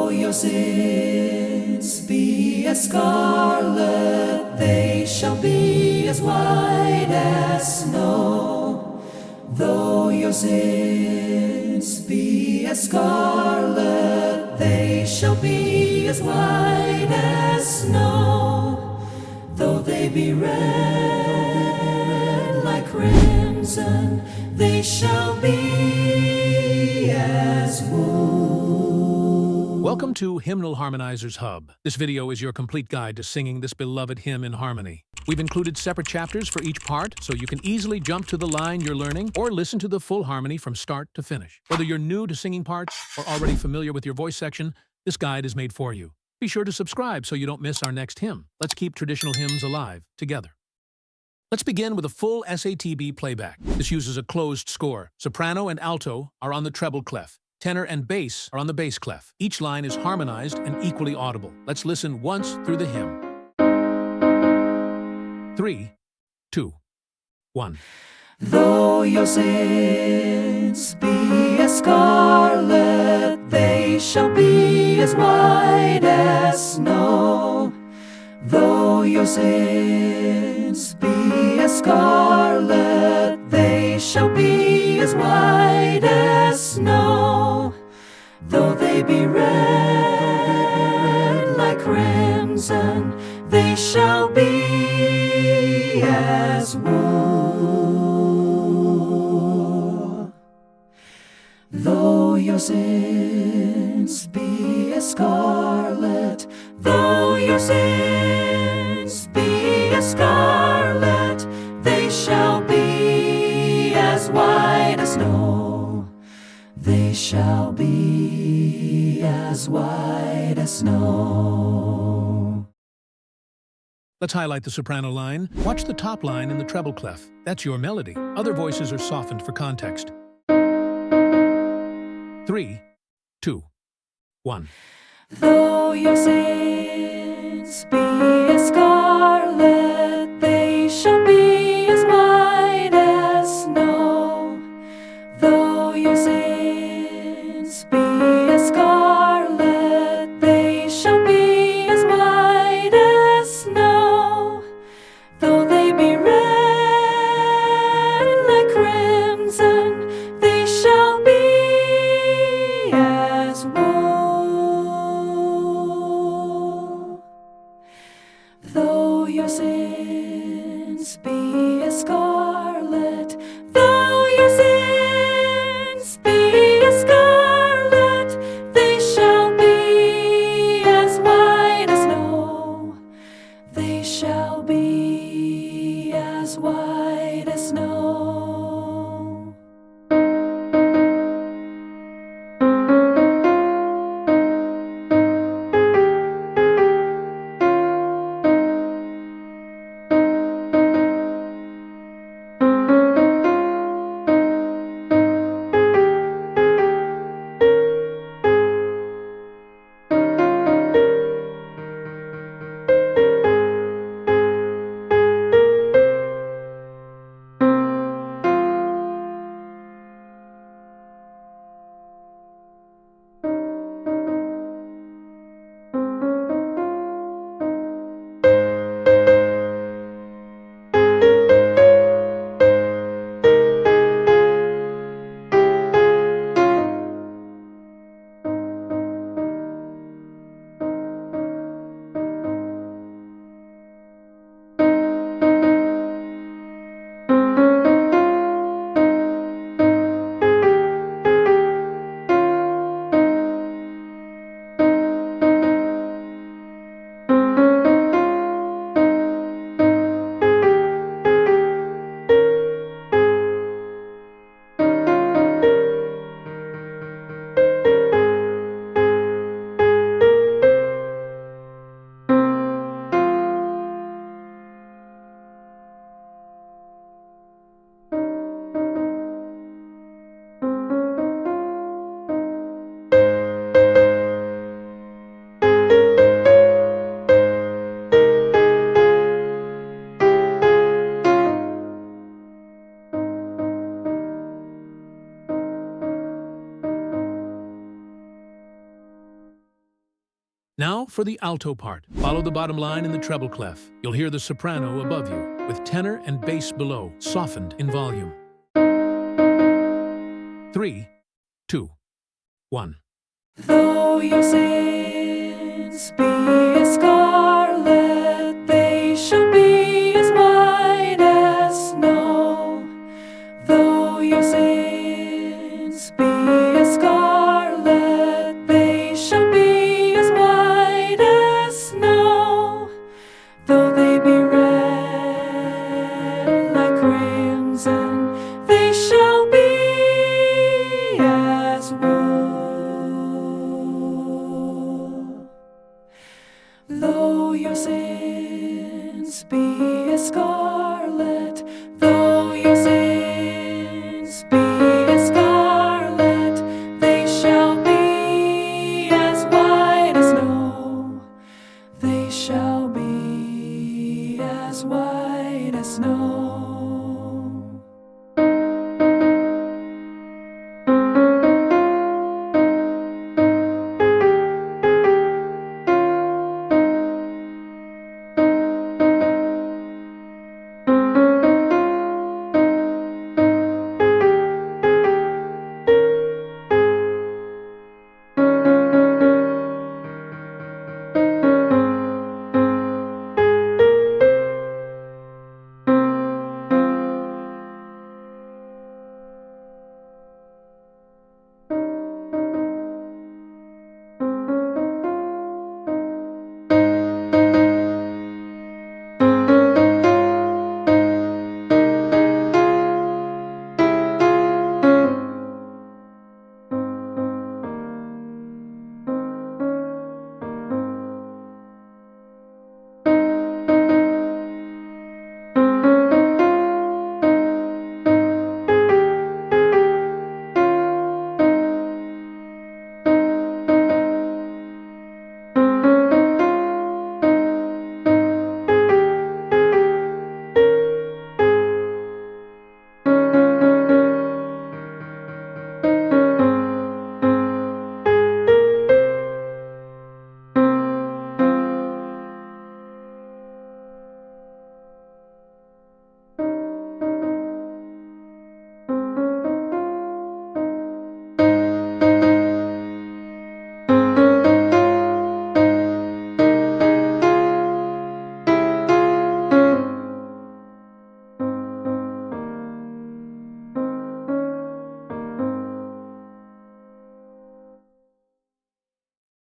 Though your sins be as scarlet, they shall be as white as snow. Though your sins be as scarlet, they shall be as white as snow. Though they be red like crimson, they shall be as wool. Welcome to Hymnal Harmonizers Hub. This video is your complete guide to singing this beloved hymn in harmony. We've included separate chapters for each part, so you can easily jump to the line you're learning or listen to the full harmony from start to finish. Whether you're new to singing parts or already familiar with your voice section, this guide is made for you. Be sure to subscribe so you don't miss our next hymn. Let's keep traditional hymns alive together. Let's begin with a full SATB playback. This uses a closed score. Soprano and alto are on the treble clef. Tenor and bass are on the bass clef. Each line is harmonized and equally audible. Let's listen once through the hymn. 3, 2, 1. Though your sins be as scarlet, they shall be as white as snow. Though your sins be as scarlet, they shall be as white as snow. Though they be red like crimson, they shall be as wool. Though your sins be as scarlet, though your sins be as scarlet, they shall be as white as snow. They shall be as white as snow. Let's highlight the soprano line. Watch the top line in the treble clef. That's your melody. Other voices are softened for context. 3, 2, 1. Though your sins be as scarlet, they shall be as white as snow. Though your sins be as scarlet, they shall be as white as snow. Though they be red like crimson, they shall be as wool. Though your sins be as scarlet, though your sins be as scarlet, they shall be as white as snow. They shall be as white as snow. Now for the alto part. Follow the bottom line in the treble clef. You'll hear the soprano above you, with tenor and bass below, softened in volume. 3, 2, 1. Though your sins be as scarlet, they shall be as white as snow. Though your sins be as scarlet, they shall be as white as snow. Though they be red like crimson, they shall be as wool. Though your sins be as scarlet, though your sins be as scarlet, they shall be as white as snow. They shall be as white as snow.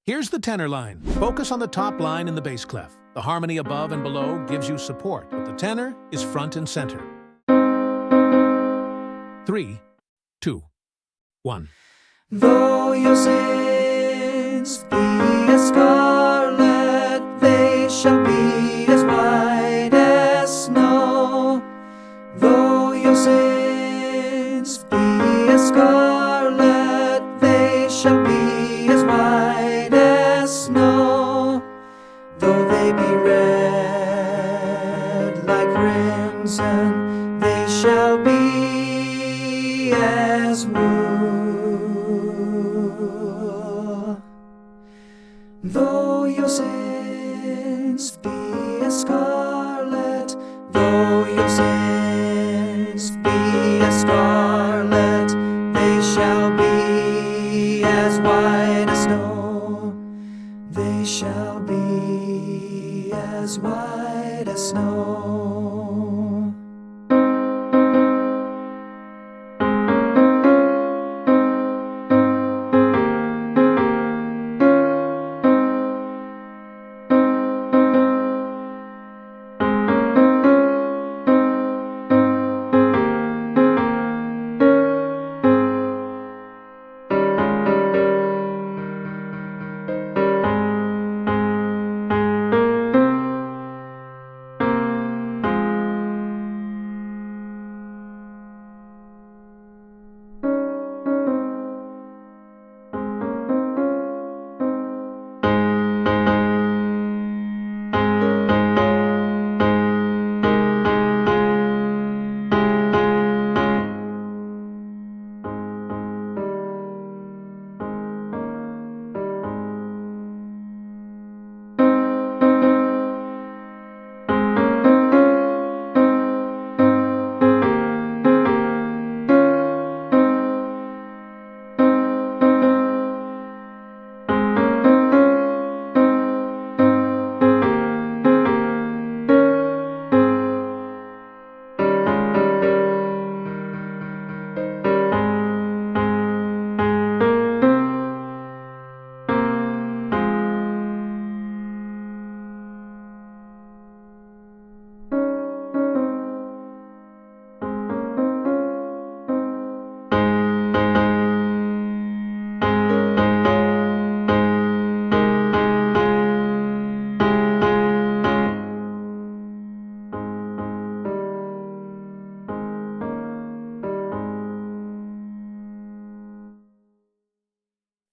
Here's the tenor line. Focus on the top line in the bass clef. The harmony above and below gives you support, but the tenor is front and center. 3, 2, 1. Though your sins be as scarlet, they shall be as white as snow. Though your sins be as scarlet, they shall be as white as snow. Though they be red like crimson, they shall be as wool. Though your sins be as scarlet, though your sins be as scarlet, they shall be as white as snow. They shall be as white as snow.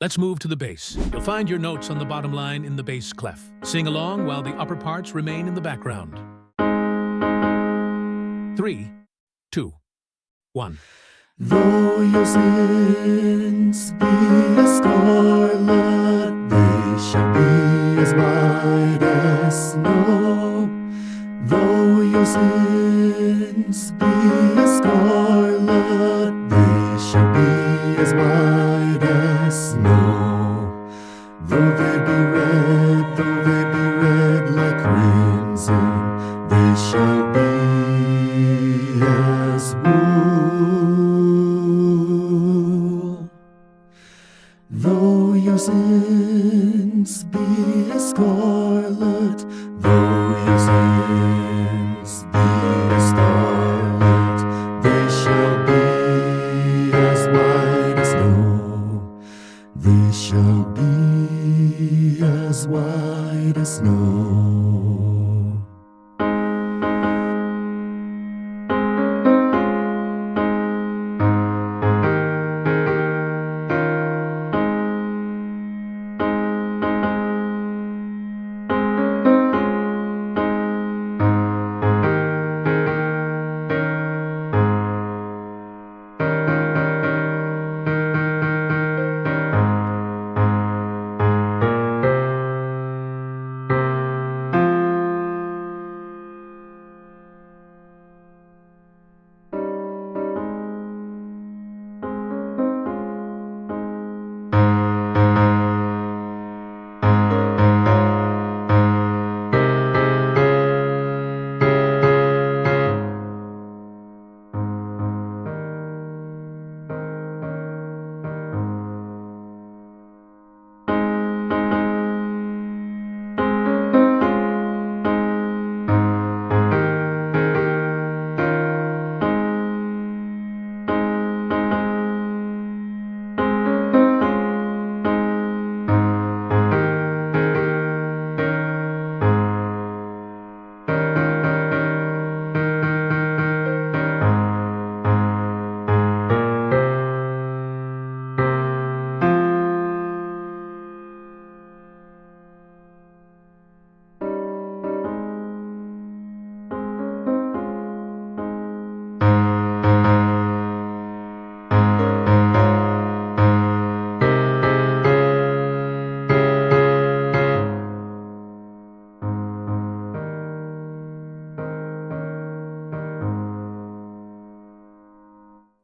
Let's move to the bass. You'll find your notes on the bottom line in the bass clef. Sing along while the upper parts remain in the background. 3, 2, 1. Though your sins be as scarlet, they shall be as white as snow. Though your sins be as scarlet, they shall be as white as snow. Though they be red like crimson, they shall be as wool. Though your sins be as scarlet, though your sins be as scarlet, they shall be as white as snow. They shall be as white as snow.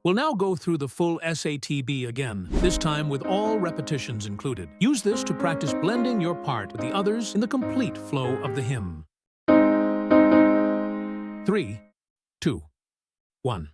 We'll now go through the full SATB again, this time with all repetitions included. Use this to practice blending your part with the others in the complete flow of the hymn. 3, 2, 1.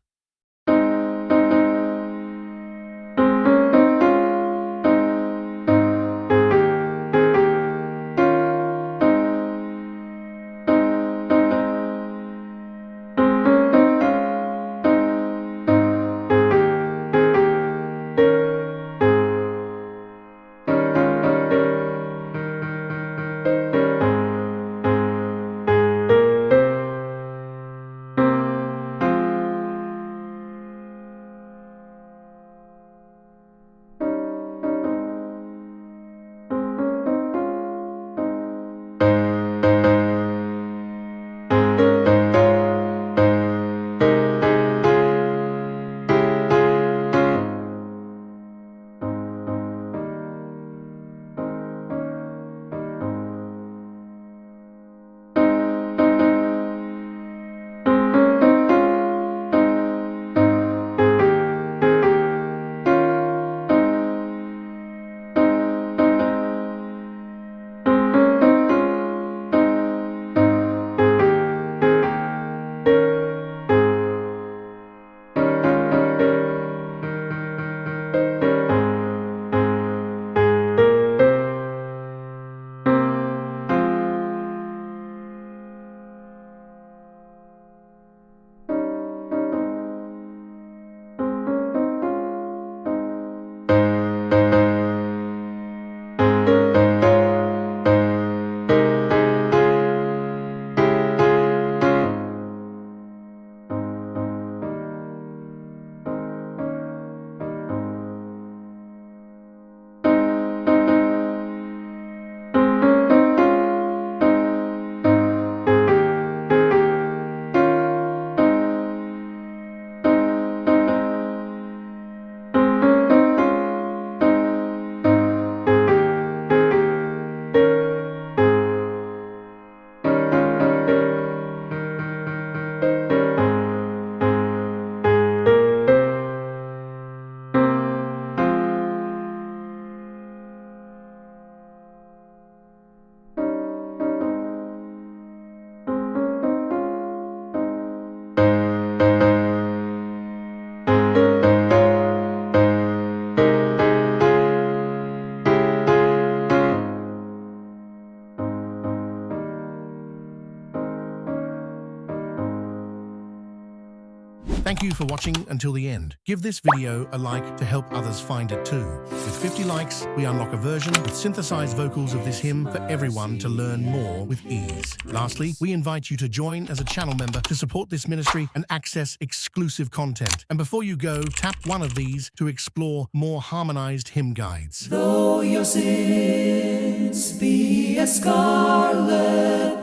Thank you for watching until the end. Give this video a like to help others find it too. With 50 likes, we unlock a version with synthesized vocals of this hymn for everyone to learn more with ease. Lastly, we invite you to join as a channel member to support this ministry and access exclusive content. And before you go, tap one of these to explore more harmonized hymn guides. Though your sins be as scarlet,